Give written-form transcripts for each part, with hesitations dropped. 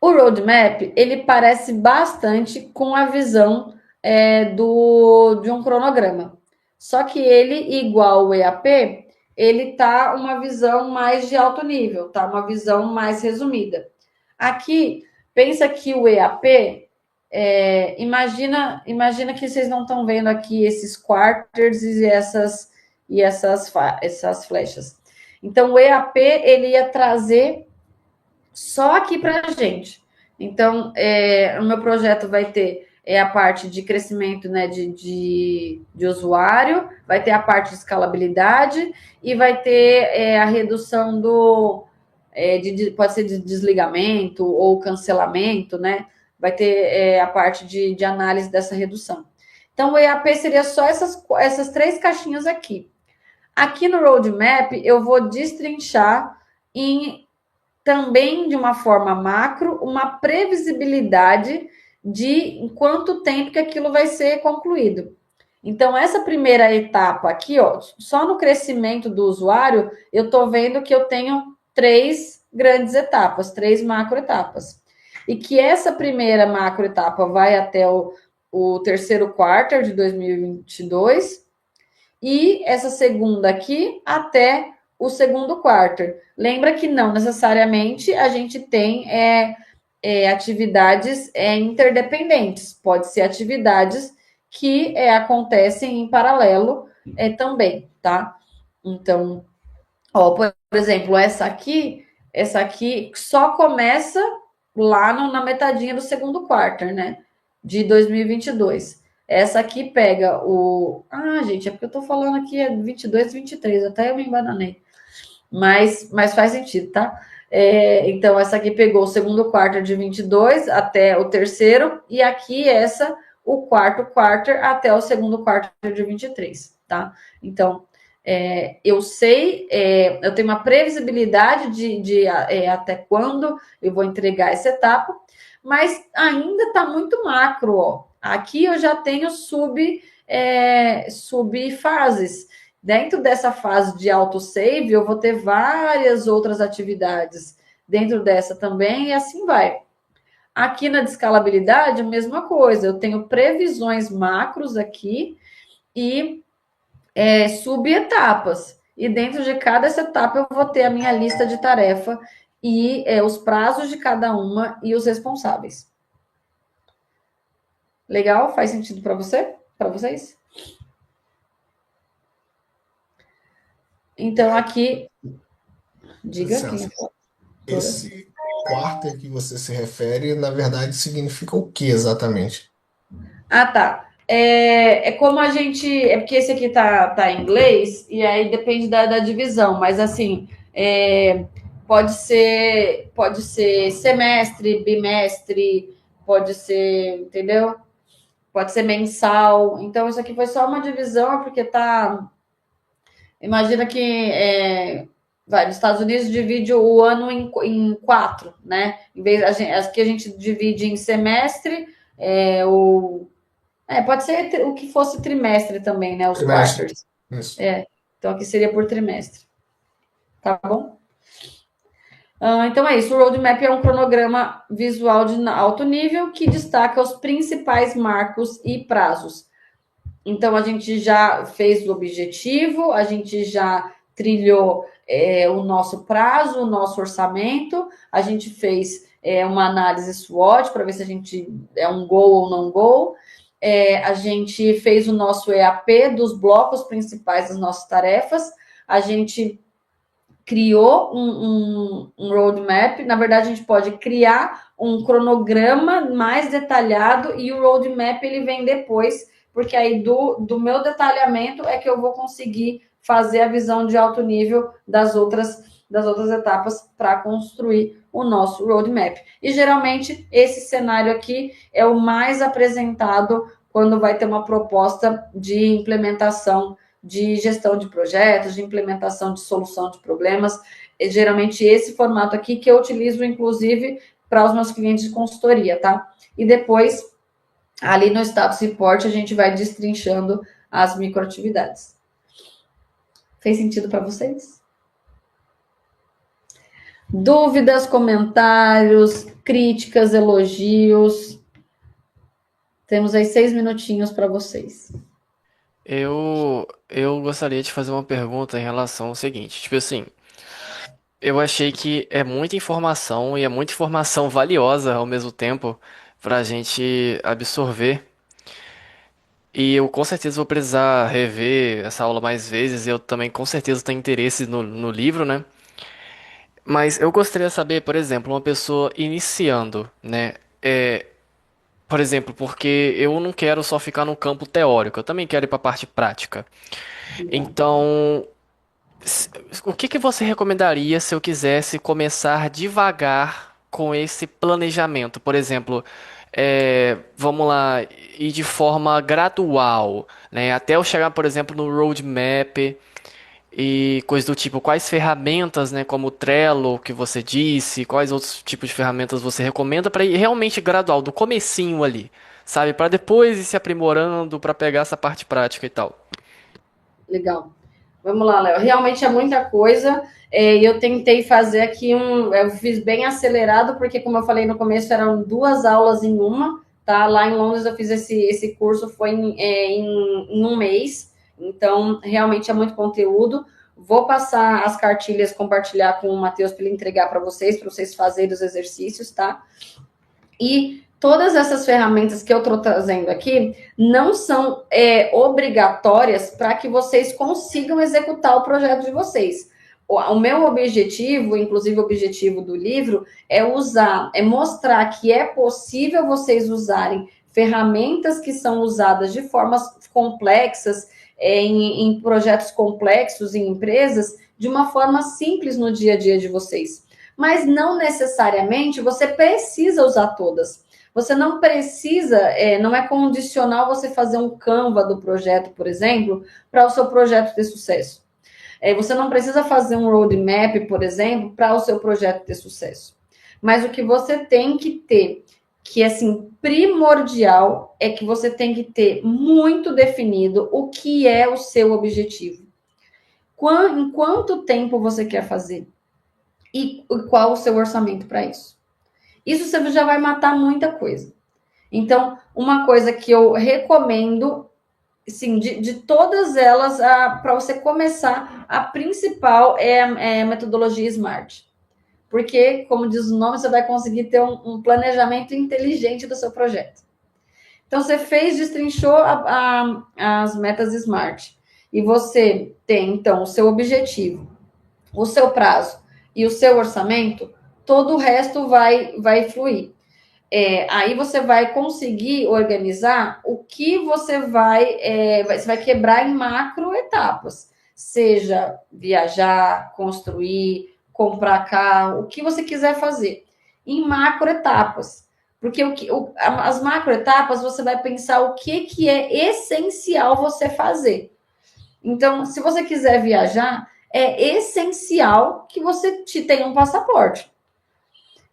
O roadmap, ele parece bastante com a visão de um cronograma. Só que ele, igual o EAP, ele tá uma visão mais de alto nível, tá? Uma visão mais resumida. Aqui, pensa que o EAP, imagina que vocês não estão vendo aqui esses quarters essas flechas. Então, o EAP, ele ia trazer só aqui para a gente. Então, o meu projeto vai ter a parte de crescimento, né, de usuário, vai ter a parte de escalabilidade e vai ter a redução pode ser de desligamento ou cancelamento, né? Vai ter a parte de análise dessa redução. Então, o EAP seria só essas três caixinhas aqui. Aqui no roadmap, eu vou destrinchar em também de uma forma macro, uma previsibilidade de em quanto tempo que aquilo vai ser concluído. Então, essa primeira etapa aqui, ó, só no crescimento do usuário, eu estou vendo que eu tenho três grandes etapas, três macro etapas. E que essa primeira macro etapa vai até o terceiro quarto de 2022 e essa segunda aqui até o segundo quarto. Lembra que não necessariamente a gente tem atividades interdependentes, pode ser atividades que acontecem em paralelo também, tá? Então, ó, por exemplo, essa aqui só começa lá na metadinha do segundo quarto, né? De 2022. Essa aqui pega o. Ah, gente, é porque eu tô falando aqui é 22, 23, até eu me embananei. Mas faz sentido, tá? Então, essa aqui pegou o segundo quarto de 22 até o terceiro, e aqui o quarto até o segundo quarto de 23, tá? Então, eu sei, eu tenho uma previsibilidade de até quando eu vou entregar essa etapa, mas ainda está muito macro, ó. Aqui eu já tenho subfases. Dentro dessa fase de autosave, eu vou ter várias outras atividades dentro dessa também, e assim vai. Aqui na descalabilidade, a mesma coisa. Eu tenho previsões macros aqui e subetapas. E dentro de cada essa etapa, eu vou ter a minha lista de tarefa e os prazos de cada uma e os responsáveis. Legal? Faz sentido para você? Para vocês? Então, aqui, diga quem é Licença. Esse quarter que você se refere, na verdade, significa o que exatamente? Ah, tá. É como a gente. É porque esse aqui tá em inglês, e aí depende da divisão, mas assim, pode ser semestre, bimestre, pode ser, entendeu? Pode ser mensal. Então, isso aqui foi só uma divisão, porque tá. Imagina que nos Estados Unidos divide o ano em quatro, né? Em vez, aqui a gente divide em semestre, o pode ser o que fosse trimestre também, né? Os Trimestre. quarters. Isso. Então aqui seria por trimestre, tá bom? Então é isso. O roadmap é um cronograma visual de alto nível que destaca os principais marcos e prazos. Então a gente já fez o objetivo, a gente já trilhou o nosso prazo, o nosso orçamento, a gente fez uma análise SWOT para ver se a gente é um goal ou não goal. A gente fez o nosso EAP dos blocos principais das nossas tarefas, a gente criou um roadmap. Na verdade, a gente pode criar um cronograma mais detalhado e o roadmap ele vem depois, porque aí do meu detalhamento é que eu vou conseguir fazer a visão de alto nível das outras etapas para construir o nosso roadmap. E geralmente esse cenário aqui é o mais apresentado quando vai ter uma proposta de implementação de gestão de projetos, de implementação de solução de problemas. É geralmente esse formato aqui que eu utilizo, inclusive, para os meus clientes de consultoria, tá? E depois, ali no status report, a gente vai destrinchando as microatividades. Fez sentido para vocês? Dúvidas, comentários, críticas, elogios. Temos aí 6 minutinhos para vocês. Eu gostaria de fazer uma pergunta em relação ao seguinte, tipo assim, eu achei que é muita informação e é muita informação valiosa ao mesmo tempo pra gente absorver. E eu com certeza vou precisar rever essa aula mais vezes. Eu também com certeza tenho interesse no livro, né? Mas eu gostaria de saber, por exemplo, uma pessoa iniciando, né? Por exemplo, porque eu não quero só ficar no campo teórico, eu também quero ir para a parte prática. Então, S- o que que você recomendaria se eu quisesse começar devagar com esse planejamento? Por exemplo, vamos lá, ir de forma gradual, né? Até eu chegar, por exemplo, no roadmap e coisas do tipo, quais ferramentas, né, como o Trello que você disse, quais outros tipos de ferramentas você recomenda para ir realmente gradual, do comecinho ali, sabe? Para depois ir se aprimorando para pegar essa parte prática e tal. Legal. Vamos lá, Léo. Realmente é muita coisa. E eu tentei fazer aqui eu fiz bem acelerado, porque, como eu falei no começo, eram 2 aulas em uma, tá? Lá em Londres eu fiz esse curso, foi em um mês. Então, realmente é muito conteúdo. Vou passar as cartilhas, compartilhar com o Matheus para ele entregar para vocês fazerem os exercícios, tá? E todas essas ferramentas que eu estou trazendo aqui não são obrigatórias para que vocês consigam executar o projeto de vocês. O meu objetivo, inclusive o objetivo do livro, é mostrar que é possível vocês usarem ferramentas que são usadas de formas complexas, em projetos complexos, em empresas, de uma forma simples no dia a dia de vocês. Mas não necessariamente você precisa usar todas. Você não precisa, não é condicional você fazer um Canva do projeto, por exemplo, para o seu projeto ter sucesso. Você não precisa fazer um roadmap, por exemplo, para o seu projeto ter sucesso. Mas o que você tem que ter, que é assim, primordial, é que você tem que ter muito definido o que é o seu objetivo. Em quanto tempo você quer fazer? E qual o seu orçamento para isso? Isso você já vai matar muita coisa. Então, uma coisa que eu recomendo, sim, de todas elas, para você começar, a principal é a metodologia SMART. Porque, como diz o nome, você vai conseguir ter um planejamento inteligente do seu projeto. Então, você destrinchou as metas SMART. E você tem, então, o seu objetivo, o seu prazo e o seu orçamento, todo o resto vai fluir. Aí você vai conseguir organizar o que você vai quebrar em macro etapas, seja viajar, construir, comprar carro, o que você quiser fazer, em macro etapas. Porque as macro etapas você vai pensar o que é essencial você fazer. Então, se você quiser viajar, é essencial que você tenha um passaporte.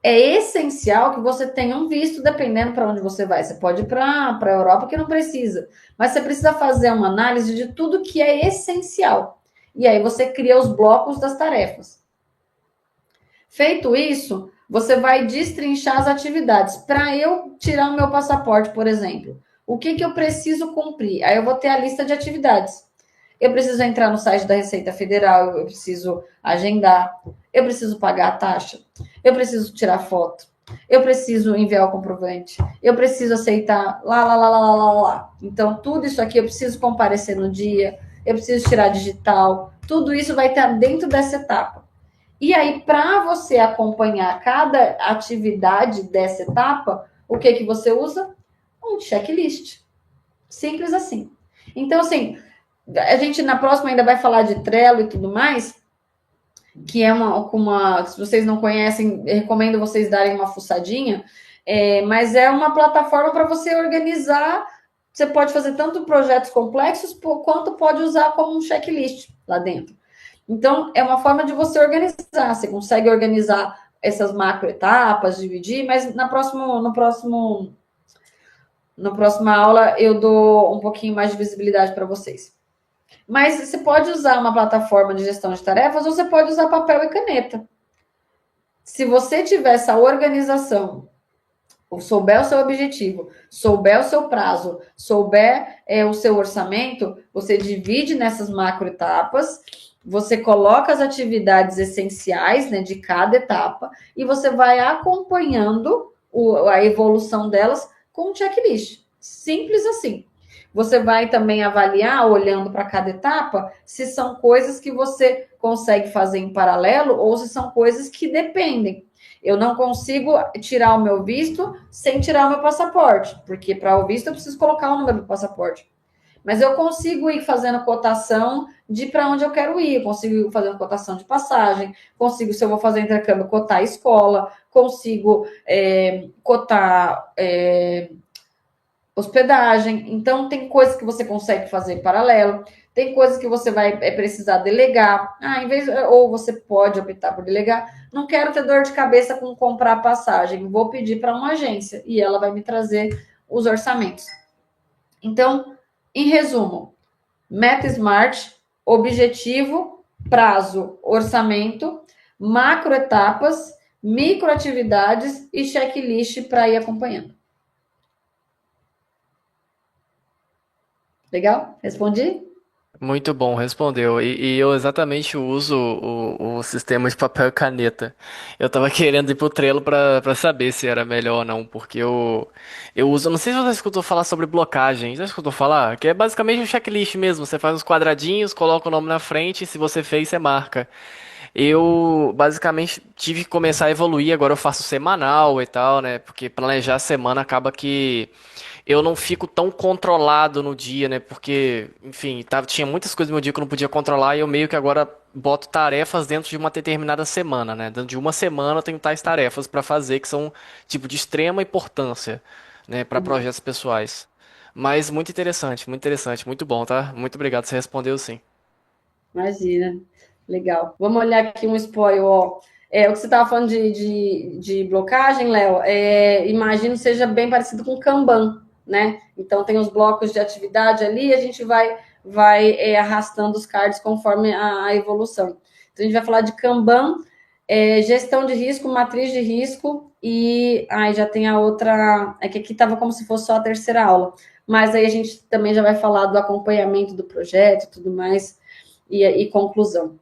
É essencial que você tenha um visto, dependendo para onde você vai. Você pode ir para a Europa que não precisa, mas você precisa fazer uma análise de tudo que é essencial. E aí você cria os blocos das tarefas. Feito isso, você vai destrinchar as atividades. Para eu tirar o meu passaporte, por exemplo, o que eu preciso cumprir? Aí eu vou ter a lista de atividades. Eu preciso entrar no site da Receita Federal, eu preciso agendar, eu preciso pagar a taxa, eu preciso tirar foto, eu preciso enviar o comprovante, eu preciso aceitar lá. Então, tudo isso aqui eu preciso comparecer no dia, eu preciso tirar digital, tudo isso vai estar dentro dessa etapa. E aí, para você acompanhar cada atividade dessa etapa, o que você usa? Um checklist. Simples assim. Então, assim, a gente na próxima ainda vai falar de Trello e tudo mais, que é se vocês não conhecem, recomendo vocês darem uma fuçadinha, mas é uma plataforma para você organizar. Você pode fazer tanto projetos complexos quanto pode usar como um checklist lá dentro. Então, é uma forma de você organizar. Você consegue organizar essas macro etapas, dividir, mas na próxima aula eu dou um pouquinho mais de visibilidade para vocês. Mas você pode usar uma plataforma de gestão de tarefas ou você pode usar papel e caneta. Se você tiver essa organização, souber o seu objetivo, souber o seu prazo, souber o seu orçamento, você divide nessas macro etapas, você coloca as atividades essenciais, né, de cada etapa e você vai acompanhando a evolução delas com um checklist. Simples assim. Você vai também avaliar, olhando para cada etapa, se são coisas que você consegue fazer em paralelo ou se são coisas que dependem. Eu não consigo tirar o meu visto sem tirar o meu passaporte, porque para o visto eu preciso colocar o número do passaporte. Mas eu consigo ir fazendo cotação de para onde eu quero ir, eu consigo ir fazendo cotação de passagem, consigo, se eu vou fazer intercâmbio, cotar a escola, consigo cotar hospedagem. Então, tem coisas que você consegue fazer em paralelo, tem coisas que você vai precisar delegar. Ou você pode optar por delegar. Não quero ter dor de cabeça com comprar passagem, vou pedir para uma agência e ela vai me trazer os orçamentos. Então, em resumo, meta smart, objetivo, prazo, orçamento, macro etapas, micro atividades e checklist para ir acompanhando. Legal? Respondi? Muito bom, respondeu. E eu exatamente uso o sistema de papel e caneta. Eu tava querendo ir pro Trello pra saber se era melhor ou não, porque eu uso. Não sei se você escutou falar sobre blocagem. Já escutou falar? Que é basicamente um checklist mesmo. Você faz uns quadradinhos, coloca o nome na frente, e se você fez, você marca. Eu basicamente tive que começar a evoluir, agora eu faço semanal e tal, né? Porque planejar a semana acaba que eu não fico tão controlado no dia, né? Porque, enfim, tinha muitas coisas no meu dia que eu não podia controlar e eu meio que agora boto tarefas dentro de uma determinada semana, né? Dentro de uma semana eu tenho tais tarefas pra fazer que são, tipo, de extrema importância, né? Pra projetos pessoais. Mas muito interessante, muito bom, tá? Muito obrigado, você respondeu sim. Imagina. Legal. Vamos olhar aqui um spoiler, ó. O que você estava falando de blocagem, Léo, imagino seja bem parecido com Kanban, né? Então tem os blocos de atividade ali e a gente vai arrastando os cards conforme a evolução. Então a gente vai falar de Kanban, gestão de risco, matriz de risco e aí já tem a outra, que aqui estava como se fosse só a terceira aula, mas aí a gente também já vai falar do acompanhamento do projeto e tudo mais e conclusão.